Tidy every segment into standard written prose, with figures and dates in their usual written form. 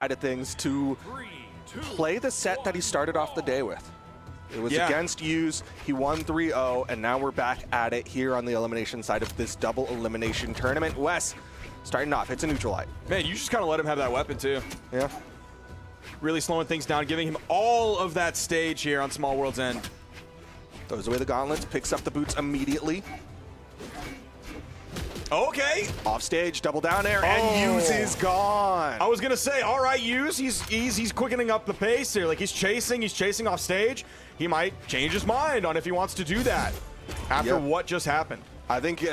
side of things to play the set that he started off the day with. It was against Hughes. He won 3-0, and now we're back at it here on the elimination side of this double elimination tournament. Wess starting off, hits a neutral light. Man, you just kind of let him have that weapon too. Yeah. Really slowing things down, giving him all of that stage here on Small World's End. Throws away the gauntlets, picks up the boots immediately. Okay. Off stage, double down air, and Hughes is gone. I was gonna say, all right, Hughes, he's quickening up the pace here. Like he's chasing off stage. He might change his mind on if he wants to do that after what just happened. I think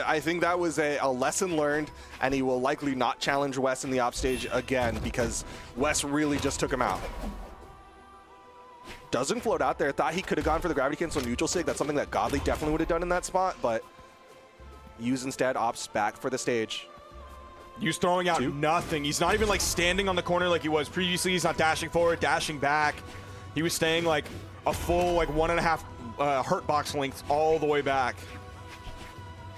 that was a lesson learned, and he will likely not challenge Wess in the off stage again because Wess really just took him out. Doesn't float out there. Thought he could have gone for the gravity cancel neutral sig. That's something that Godly definitely would have done in that spot, but Hughes instead opts back for the stage. Hughes throwing out nothing. He's not even like standing on the corner like he was previously. He's not dashing forward, dashing back. He was staying like a full like 1.5 hurt box lengths all the way back.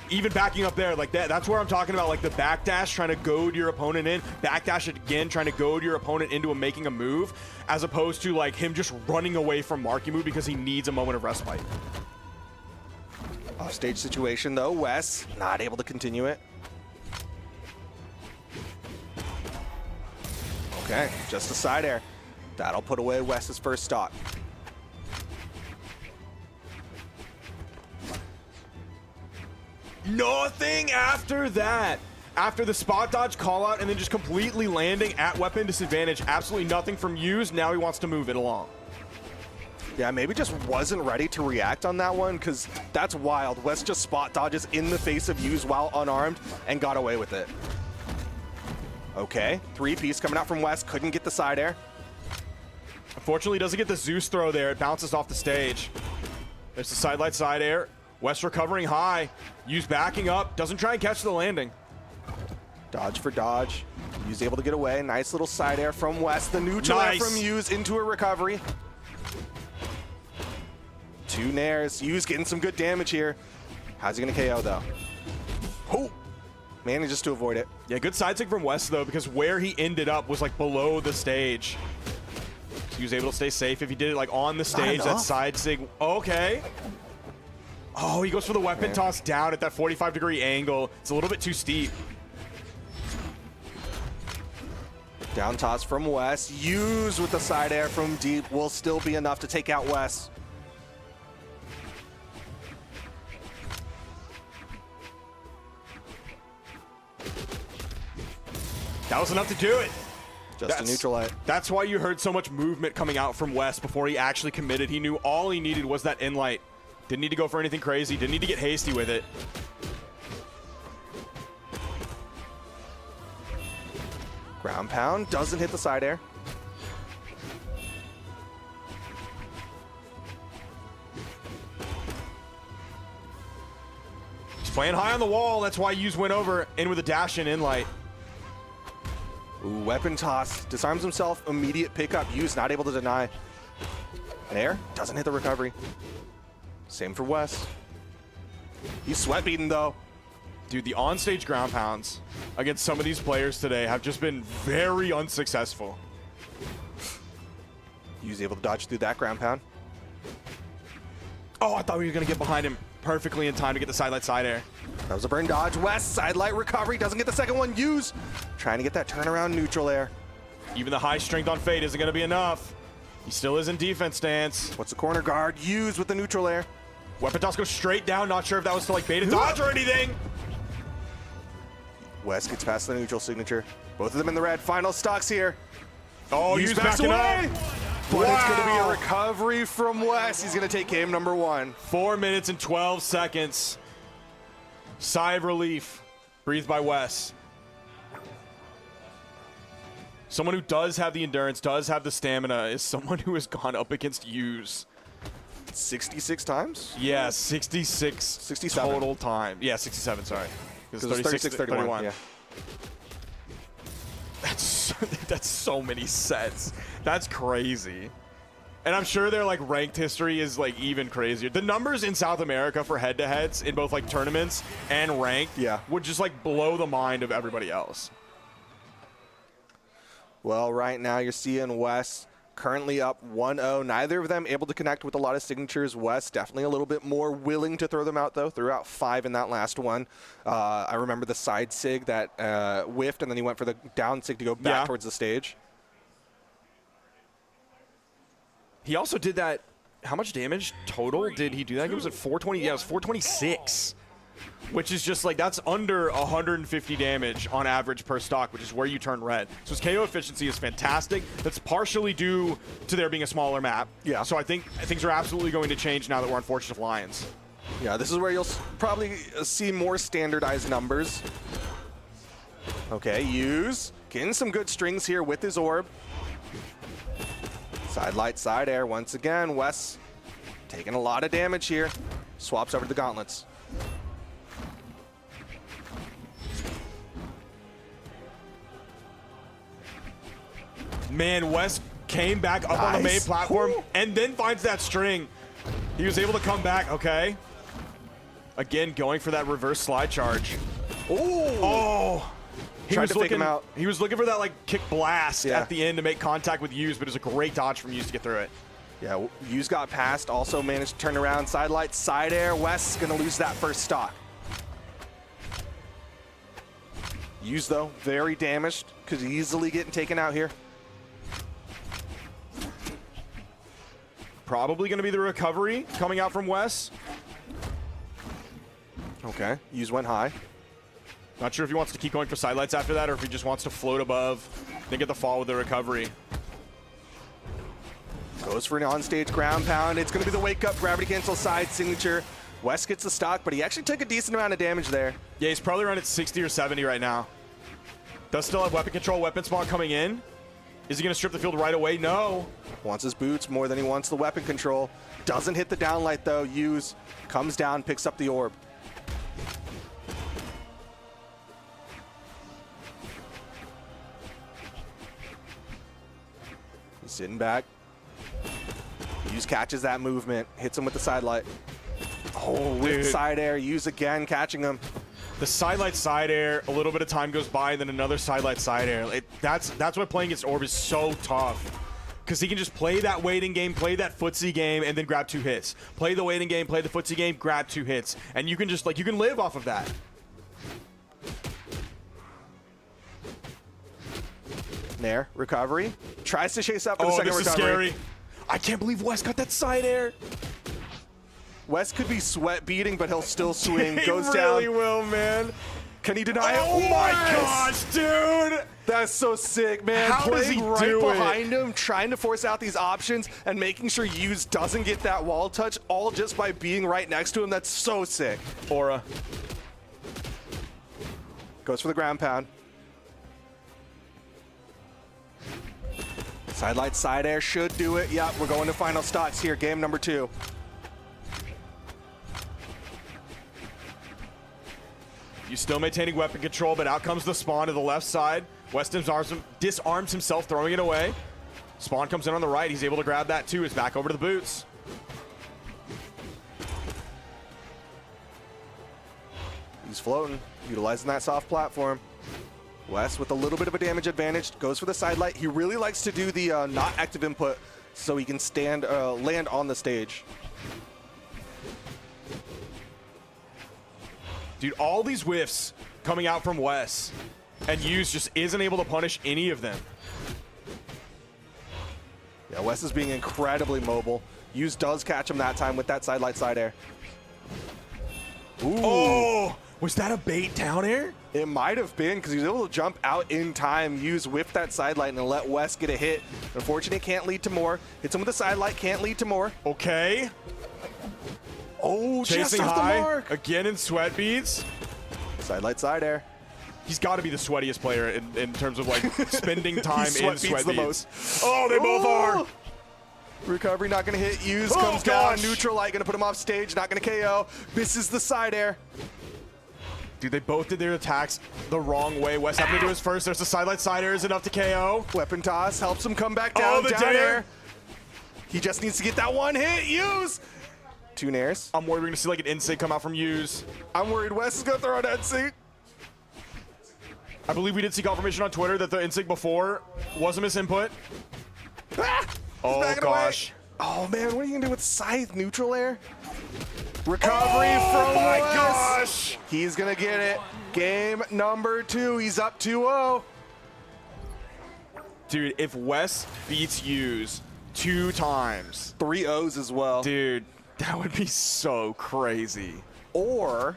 Even backing up there like that's where I'm talking about, like the backdash trying to goad your opponent in, backdash it again trying to goad your opponent into making a move, as opposed to like him just running away from marking move because he needs a moment of respite. Off stage situation though, Wess not able to continue it. Okay, just a side air. That'll put away Wess's first stock. Nothing after that. After the spot dodge call out and then just completely landing at weapon disadvantage. Absolutely nothing from Hughes. Now he wants to move it along. Yeah, maybe just wasn't ready to react on that one because that's wild. Wess just spot dodges in the face of Hughes while unarmed and got away with it. Okay, 3-piece coming out from Wess. Couldn't get the side air. Unfortunately, doesn't get the Zeus throw there. It bounces off the stage. There's the sidelight side air. Wess recovering high. Hughes backing up. Doesn't try and catch the landing. Dodge for dodge. Hughes able to get away. Nice little side air from Wess. The neutral air from Hughes into a recovery. 2 nairs. Hughes getting some good damage here. How's he going to KO though? Oh! Manages to avoid it. Yeah, good side sig from Wess though, because where he ended up was like below the stage. So he was able to stay safe. If he did it like on the stage, that side sig. Okay. Oh, he goes for the weapon toss down at that 45-degree angle. It's a little bit too steep. Down toss from Wess. Hughes with the side air from deep will still be enough to take out Wess. That was enough to do it. Just a neutral light. That's why you heard so much movement coming out from Wess before he actually committed. He knew all he needed was that in light. Didn't need to go for anything crazy. Didn't need to get hasty with it. Ground pound. Doesn't hit the side air. He's playing high on the wall. That's why Hughes went over in with a dash in light. Ooh, weapon toss. Disarms himself. Immediate pickup. Hughes not able to deny. Nair. Doesn't hit the recovery. Same for Wess. He's sweat beaten though. Dude, the on-stage ground pounds against some of these players today have just been very unsuccessful. Hughes able to dodge through that ground pound. Oh, I thought we were going to get behind him perfectly in time to get the sidelight side air. That was a burn dodge. Wess, sidelight recovery. Doesn't get the second one. Hughes trying to get that turnaround neutral air. Even the high strength on Fate isn't going to be enough. He still is in defense stance. What's the corner guard? Hughes with the neutral air. Weapon toss goes straight down. Not sure if that was to like bait a dodge or anything. Wess gets past the neutral signature. Both of them in the red. Final stocks here. Oh, Hughes backing up. But it's going to be a recovery from Wess. He's going to take game number 1. 4 minutes and 12 seconds. Sigh of relief breathed by Wess. Someone who does have the endurance, does have the stamina, is someone who has gone up against Hughes 66 times? Yeah, 67 total time. Yeah, 67, sorry. Because it's 36, 31. Yeah. That's so many sets. That's crazy. And I'm sure their like ranked history is like even crazier. The numbers in South America for head-to-heads in both like tournaments and ranked would just like blow the mind of everybody else. Well, right now you're seeing Wess currently up 1-0. Neither of them able to connect with a lot of signatures. Wess definitely a little bit more willing to throw them out, though. Threw out 5 in that last one. I remember the side sig that whiffed, and then he went for the down sig to go back towards the stage. He also did that. How much damage total did he do that? It was at 420. Yeah, it was 426. Which is just like, that's under 150 damage on average per stock, which is where you turn red. So his KO efficiency is fantastic. That's partially due to there being a smaller map. Yeah. So I think things are absolutely going to change now that we're on Fortune of Lions. Yeah, this is where you'll probably see more standardized numbers. Okay, Use getting some good strings here with his orb. Side light, side air once again. Wess taking a lot of damage here. Swaps over to the gauntlets. Man, Wess came back up on the main platform and then finds that string. He was able to come back, okay. Again, going for that reverse slide charge. Oh! Tried to fake him out. He was looking for that like kick blast at the end to make contact with Use, but it was a great dodge from Use to get through it. Yeah, Use got past, also managed to turn around. Side light, side air. Wess gonna lose that first stock. Use, though, very damaged. Could easily getting taken out here. Probably going to be the recovery coming out from Wess. Okay, Use went high. Not sure if he wants to keep going for sidelights after that or if he just wants to float above, then get the fall with the recovery. Goes for an on-stage ground pound. It's going to be the wake-up gravity cancel side signature. Wess gets the stock, but he actually took a decent amount of damage there. Yeah, he's probably around at 60 or 70 right now. Does still have weapon control, weapon spawn coming in. Is he going to strip the field right away? No. Wants his boots more than he wants the weapon control. Doesn't hit the downlight, though. Use comes down, picks up the orb. He's sitting back. Use catches that movement, hits him with the side light. Oh, with side air. Use again, catching him. The side light, side air, a little bit of time goes by, and then another side light, side air. That's why playing against Orb is so tough. Because he can just play that waiting game, play that footsie game, and then grab 2 hits. Play the waiting game, play the footsie game, grab 2 hits. And you can just, like, you can live off of that. Nair, recovery. Tries to chase up for the second recovery. Oh, this is scary. I can't believe Wess got that side air. Wess could be sweat beating, but he'll still swing. Goes down. He really will, man. Can he deny it? Oh my gosh, dude! That's so sick, man. How does he right do behind him, trying to force out these options and making sure Use doesn't get that wall touch, all just by being right next to him. That's so sick. Aura. Goes for the ground pound. Side light, side air should do it. Yep, we're going to final stocks here. Game number 2. You still maintaining weapon control, but out comes the spawn to the left side. Wess disarms himself, throwing it away. Spawn comes in on the right. He's able to grab that too. He's back over to the boots. He's floating, utilizing that soft platform. Wess with a little bit of a damage advantage, goes for the side light. He really likes to do the not active input so he can land on the stage. Dude, all these whiffs coming out from Wess, and Use just isn't able to punish any of them. Yeah, Wess is being incredibly mobile. Use does catch him that time with that side light, side air. Ooh. Oh, was that a bait down air? It might have been, because he was able to jump out in time, Use whip that side light, and let Wess get a hit. Unfortunately, can't lead to more. Hits him with the side light, can't lead to more. Okay. Oh, chasing just off high, the mark. Again in sweat beads. Side light, side air. He's got to be the sweatiest player in terms of like spending time in sweat beads. The most. Oh, they both are. Recovery not going to hit. Use comes down. Neutral light going to put him off stage. Not going to KO. Misses the side air. Dude, they both did their attacks the wrong way. Wess having to do his first. There's the side light, side air is enough to KO. Weapon toss helps him come back down. The down air. He just needs to get that one hit. Use. 2 nairs. I'm worried we're going to see like an insig come out from Use. I'm worried Wess is going to throw an insig. I believe we did see confirmation on Twitter that the insig before was a misinput. Ah! Oh, gosh. Oh, man, what are you going to do with Scythe? Neutral air? Recovery from my Wess. gosh. He's going to get it. Game number 2. He's up 2-0. Dude, if Wess beats Use 2 times. 3 O's as well. Dude, that would be so crazy. Or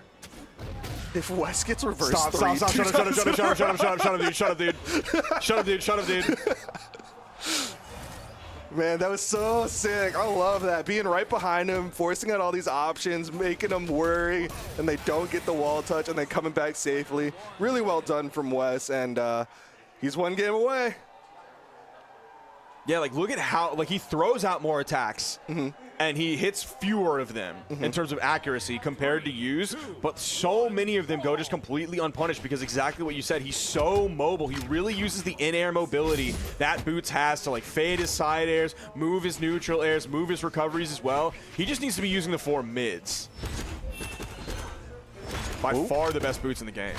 if Wess gets reversed Stop, three, stop, shut up, dude. Shut up, dude. Man, that was so sick. I love that. Being right behind him, forcing out all these options, making him worry, and they don't get the wall touch, and then coming back safely. Really well done from Wess, and he's 1 game away. Yeah, like look at how he throws out more attacks, and he hits fewer of them in terms of accuracy compared to Use, but so many of them go just completely unpunished because exactly what you said, he's so mobile. He really uses the in-air mobility that Boots has to like fade his side airs, move his neutral airs, move his recoveries as well. He just needs to be using the 4 mids. By far the best Boots in the game.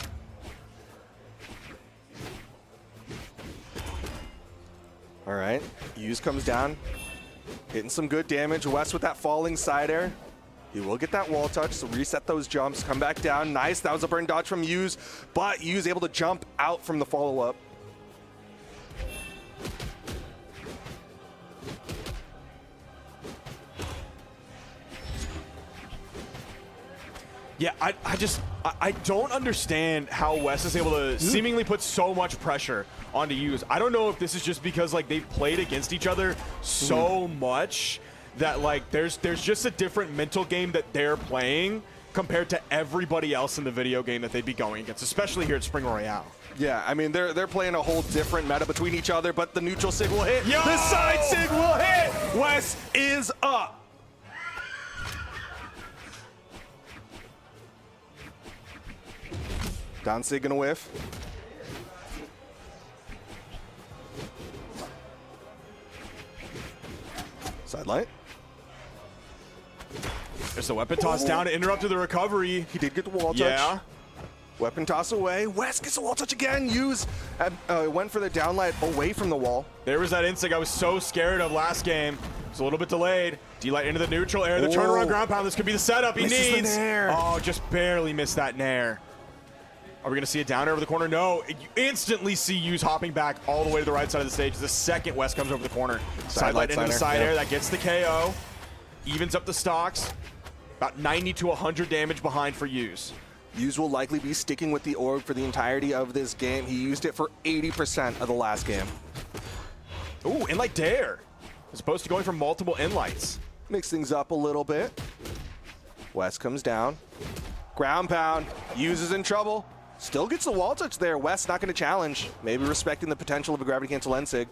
All right, Use comes down, hitting some good damage. Wess with that falling side air. He will get that wall touch, so reset those jumps, come back down. Nice, that was a burn dodge from Use, but Use able to jump out from the follow-up. Yeah, I don't understand how Wess is able to seemingly put so much pressure onto Use. I don't know if this is just because like they've played against each other so much that like there's just a different mental game that they're playing compared to everybody else in the video game that they'd be going against, especially here at Spring Royale. Yeah, I mean, they're playing a whole different meta between each other, but the neutral sig will hit. Yo! The side sig will hit! Wess is up. Down sig gonna whiff. Sidelight. There's the weapon toss down to interrupt the recovery. He did get the wall touch. Yeah. Weapon toss away. Wess gets the wall touch again. Use went for the downlight away from the wall. There was that insig I was so scared of last game. It's a little bit delayed. D-light into the neutral air. The turnaround ground pound. This could be the setup he Misses needs. the nair. Oh, just barely missed that nair. Are we going to see a down air over the corner? No. You instantly see Use hopping back all the way to the right side of the stage. The second Wess comes over the corner. Sidelight into the side air. That gets the KO. Evens up the stocks. About 90 to 100 damage behind for Use. Use will likely be sticking with the orb for the entirety of this game. He used it for 80% of the last game. Ooh, inlight dare. As opposed to going for multiple inlights. Mix things up a little bit. Wess comes down. Ground pound. Use is in trouble. Still gets the wall touch there. Wess not going to challenge. Maybe respecting the potential of a gravity cancel Ensig.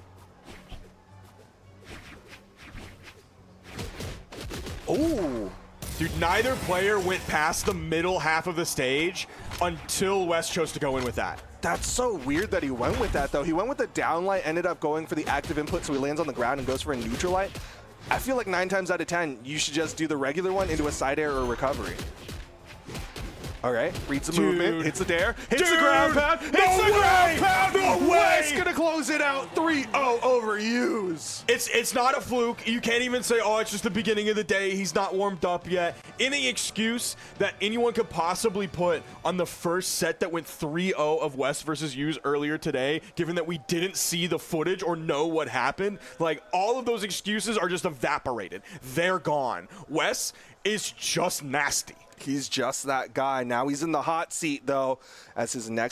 Ooh. Dude, neither player went past the middle half of the stage until Wess chose to go in with that. That's so weird that he went with that, though. He went with the downlight, ended up going for the active input, so he lands on the ground and goes for a neutral light. I feel like 9 times out of 10, you should just do the regular one into a side air or recovery. All right, reads the movement, hits the dare, hits the ground pound, hits the ground pound. No way! Wess gonna close it out 3-0 over Use. It's not a fluke. You can't even say, oh, it's just the beginning of the day. He's not warmed up yet. Any excuse that anyone could possibly put on the first set that went 3-0 of Wess versus Use earlier today, given that we didn't see the footage or know what happened, like all of those excuses are just evaporated. They're gone. Wess is just nasty. He's just that guy. Now he's in the hot seat, though, as his next